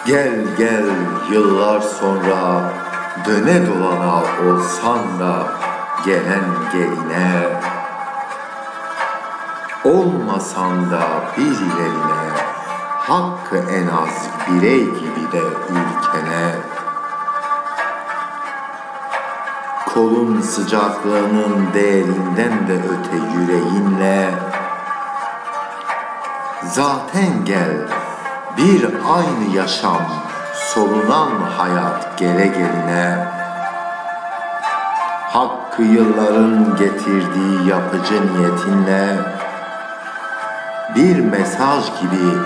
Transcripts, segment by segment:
Gel gel yıllar sonra döne dolana olsan da gelen geline, olmasan da birilerine, hakkı en az birey gibi de ülkene. Kolun sıcaklığının değerinden de öte yüreğinle, zaten gel bir aynı yaşam solunan hayat gele geline. Hakkı yılların getirdiği yapıcı niyetinle, bir mesaj gibi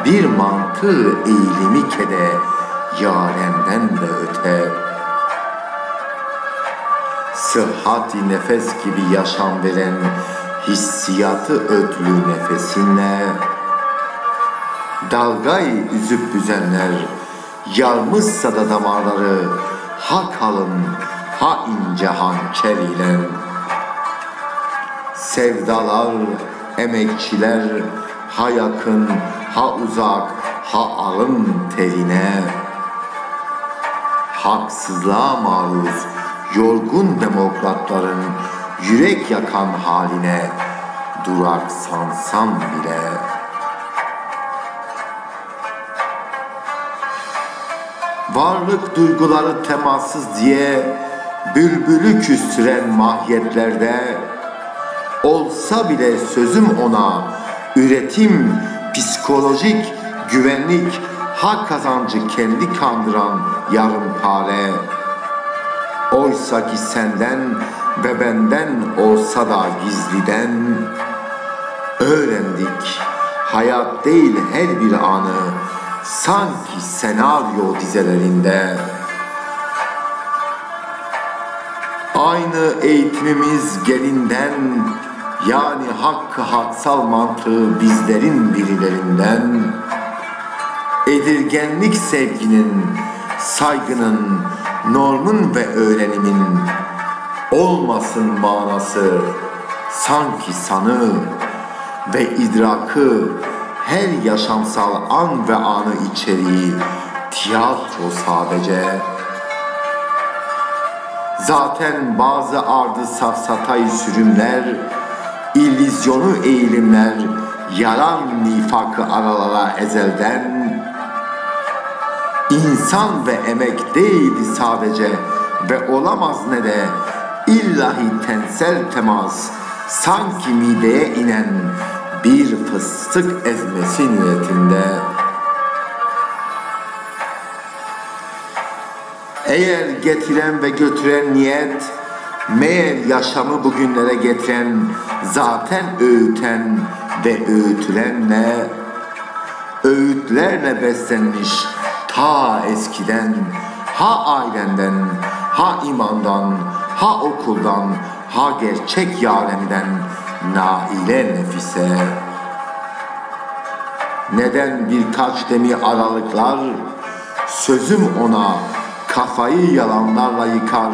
bir mantığı eğilimi kede yarenden de öte. Sıhhat-i nefes gibi yaşam veren hissiyatı ödlü nefesinle, dalgayı üzüp büzenler yarmışsa da damarları, ha kalın ha ince hançer ile. Sevdalar, emekçiler, ha yakın ha uzak ha alın terine. Haksızlığa maruz yorgun demokratların yürek yakan haline duraksansam bile. Varlık duyguları temassız diye bülbülü küstüren mahiyetlerde, olsa bile sözüm ona üretim, psikolojik, güvenlik, hak kazancı kendi kandıran yarımpare. Oysa ki senden ve benden olsa da gizliden, öğrendik hayat değil her bir anı sanki senaryo dizelerinde. Aynı eğitimimiz gelinden, yani hakkı haksal mantığı bizlerin birilerinden. Edirgenlik sevginin, saygının, normun ve öğrenimin olmasın manası sanki sanı ve idrakı her yaşamsal an ve anı içeriği tiyatro sadece. Zaten bazı ardı safsatayı sürümler, illüzyonu eğilimler, yalan nifakı aralara ezelden. İnsan ve emek değildi sadece ve olamaz ne de illahi tensel temas, sanki mideye inen bir fıstık ezmesi niyetinde. Eğer getiren ve götüren niyet, meğer yaşamı bugünlere getiren, zaten öğüten ve öğütülenle, öğütlerle beslenmiş ta eskiden, ha ailenden, ha imandan, ha okuldan, ha gerçek yalemden naile nefise. Neden birkaç demi aralıklar, sözüm ona kafayı yalanlarla yıkar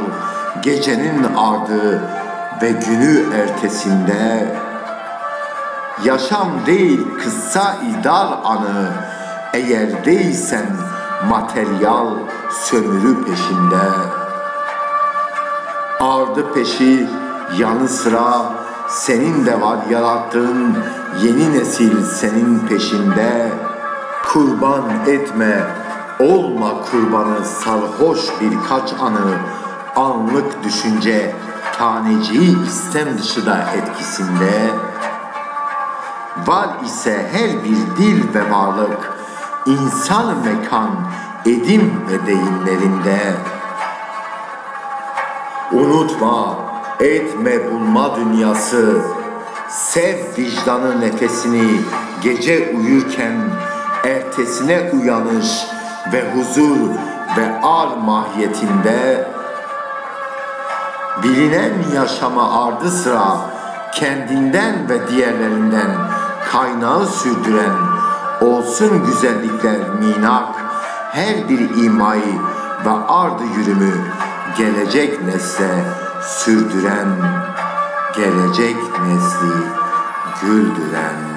gecenin ardı ve günü ertesinde. Yaşam değil kıssa idar anı, eğer değilsen materyal sömürü peşinde. Ardı peşi yanı sıra senin de var yarattığın yeni nesil senin peşinde. Kurban etme, olma kurbanı sarhoş birkaç anı, anlık düşünce taneciği istem dışı da etkisinde. Var ise her bir dil ve varlık, insan mekan, edim ve deyimlerinde. Unutma, etme bulma dünyası, sev vicdanı nefesini, gece uyurken ertesine uyanış ve huzur ve ar mahiyetinde. Bilinen yaşama ardı sıra kendinden ve diğerlerinden kaynağı sürdüren, olsun güzellikler minak, her bir imayı ve ardı yürümü gelecek nesle sürdüren, gelecek nesli güldüren.